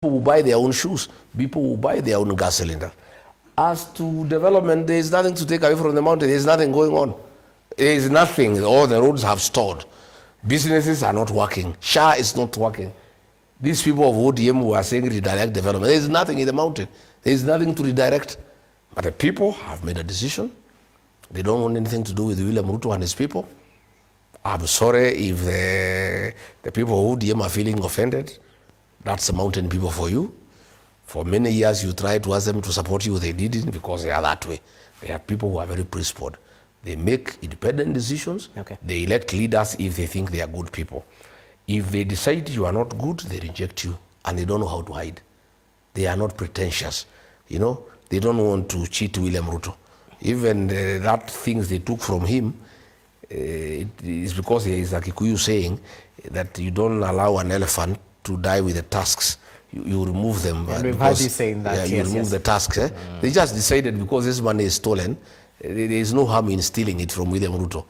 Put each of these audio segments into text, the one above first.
People will buy their own shoes. People will buy their own gas cylinder. As to development, there is nothing to take away from the mountain. There is nothing going on. There is nothing. All the roads have stalled. Businesses are not working. SHA is not working. These people of ODM who are saying redirect development, there is nothing in the mountain. There is nothing to redirect. But the people have made a decision. They don't want anything to do with William Ruto and his people. I'm sorry if the people of ODM are feeling offended. That's the mountain people for you. For many years you tried to ask them to support you, they didn't because they are that way. They are people who are very principled. They make independent decisions. Okay. They elect leaders if they think they are good people. If they decide you are not good, they reject you and they don't know how to hide. They are not pretentious. You know, they don't want to cheat William Ruto. Even that things they took from him, it is because there is a Kikuyu saying that you don't allow an elephant to die with the tusks. You remove them. And we've heard you saying that. Yeah, you remove the tusks. They just decided because this money is stolen, there is no harm in stealing it from William Ruto.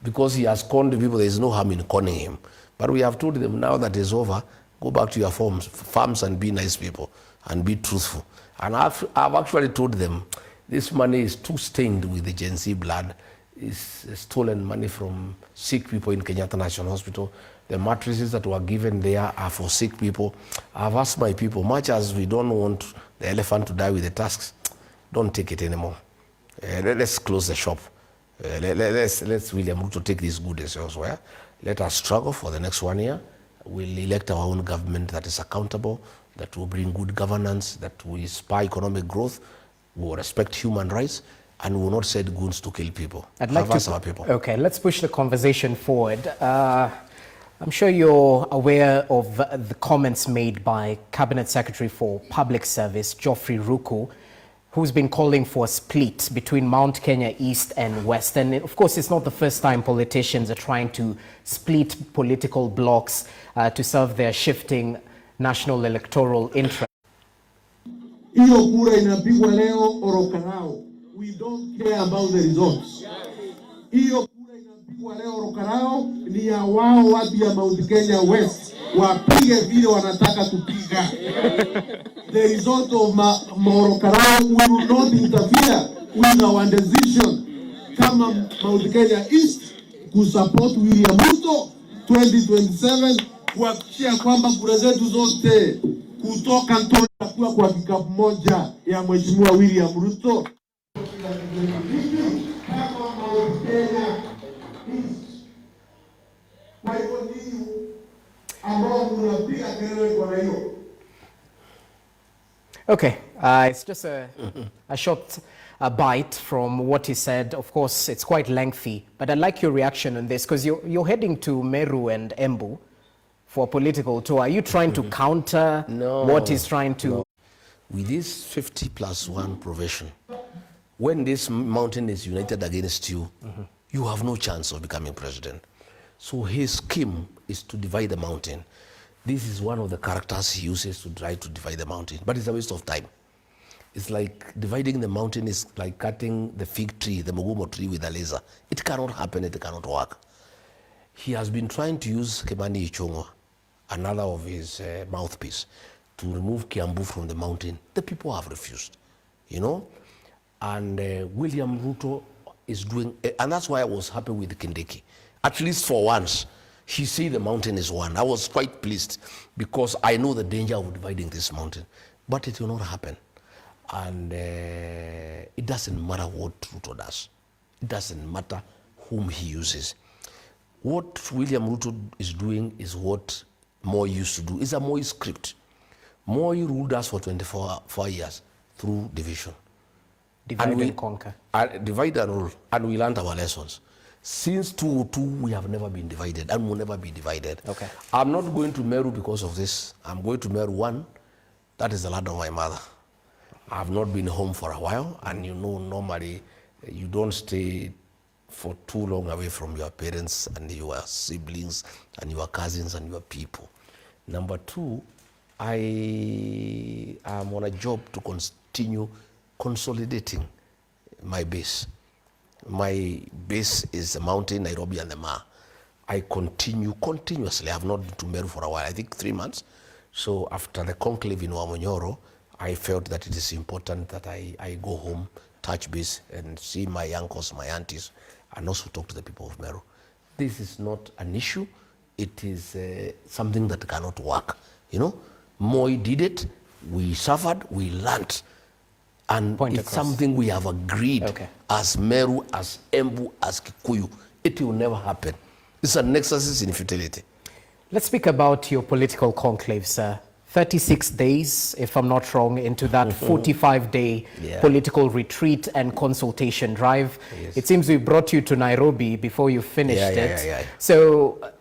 Because he has conned people, there is no harm in conning him. But we have told them now that it's over, go back to your farms and be nice people and be truthful. And I've actually told them this money is too stained with the Gen Z blood. It's stolen money from sick people in Kenyatta National Hospital. The mattresses that were given there are for sick people. I've asked my people, much as we don't want the elephant to die with the tusks, don't take it anymore. Let's close the shop. Let's William Ruto take these goods elsewhere. Let us struggle for the next 1 year. We'll elect our own government that is accountable, that will bring good governance, that will inspire economic growth, will respect human rights, and will not send goons to kill people. I'd like to, our people. Okay, let's push the conversation forward. I'm sure you're aware of the comments made by Cabinet Secretary for Public Service, Geoffrey Ruku, who's been calling for a split between Mount Kenya East and West. And of course, it's not the first time politicians are trying to split political blocks to serve their shifting national electoral interests. Hiyo kura inapigwa leo orokarao. We don't care about the results. Hiyo kura inapigwa leo orokarao ni ya wao watu ya Mount Kenya West. Wapige vile wanataka kupiga. The result of Orokarao will not interfere with our decision kama Mount Kenya East kusupport William Ruto 2027 kuhakikisha kwamba kura zetu zote kutoka Ntona kwa kikapu moja ya Mheshimiwa William Ruto. Okay, it's just a short bite from what he said. Of course, it's quite lengthy, but I'd like your reaction on this because you're heading to Meru and Embu for a political tour. Are you trying to counter what he's trying to? No. With this 50+1 provision, when this mountain is united against you, you have no chance of becoming president. So his scheme is to divide the mountain. This is one of the characters he uses to try to divide the mountain, but it's a waste of time. It's like dividing the mountain is like cutting the fig tree, the Mugumo tree with a laser. It cannot happen, it cannot work. He has been trying to use Kimani Ichung'wa, another of his mouthpiece, to remove Kiambu from the mountain. The people have refused, you know? And William Ruto is doing, and that's why I was happy with Kindiki. At least for once, he said the mountain is one. I was quite pleased because I know the danger of dividing this mountain, but it will not happen. And it doesn't matter what Ruto does. It doesn't matter whom he uses. What William Ruto is doing is what Moi used to do. It's a Moi script. Moi ruled us for 24 years through division. Divide and conquer. Divide and rule. And we learned our lessons. Since 2002, we have never been divided and will never be divided. Okay. I'm not going to Meru because of this. I'm going to Meru 1. That is the land of my mother. I have not been home for a while, and you know, normally you don't stay for too long away from your parents and your siblings and your cousins and your people. Number 2, I am on a job to continue consolidating my base. My base is the mountain, Nairobi and the Mar. I continue continuously. I have not been to Meru for a while, I think 3 months, So after the conclave in Wamonyoro, I felt that it is important that I go home, touch base, and see my uncles, my aunties, and also talk to the people of Meru. This is not an issue. It is something that cannot work. You know, Moi did it. We suffered. We learned. And Point it's across. something we have agreed as Meru, as Embu, as Kikuyu. It will never happen. It's an exercise in futility. Let's speak about your political conclave, sir. 36 days, if I'm not wrong, into that 45-day political retreat and consultation drive. Yes. It seems we brought you to Nairobi before you finished it. So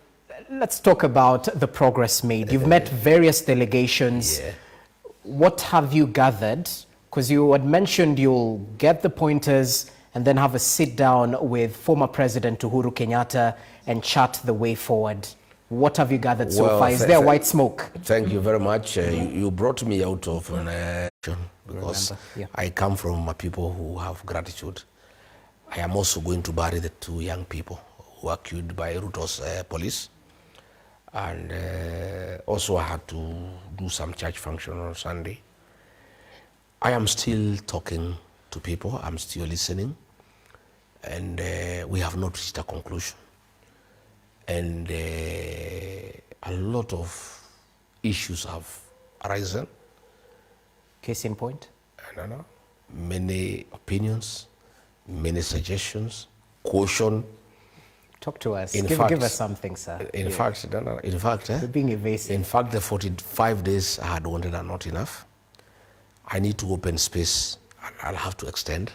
let's talk about the progress made. You've met various delegations. What have you gathered? Because you had mentioned you'll get the pointers and then have a sit down with former President Uhuru Kenyatta and chart the way forward. What have you gathered so far? Is there white smoke? Thank you very much. You brought me out of an because I come from a people who have gratitude. I am also going to bury the 2 young people who were killed by Ruto's police. And also I had to do some church function on Sunday. I am still talking to people. I'm still listening. And we have not reached a conclusion. And a lot of issues have arisen. Case in point? I don't know. Many opinions, many suggestions, caution. Talk to us. Give us something, sir. In fact, You're being evasive. In fact, the 45 days I had wanted are not enough. I need to open space, and I'll have to extend.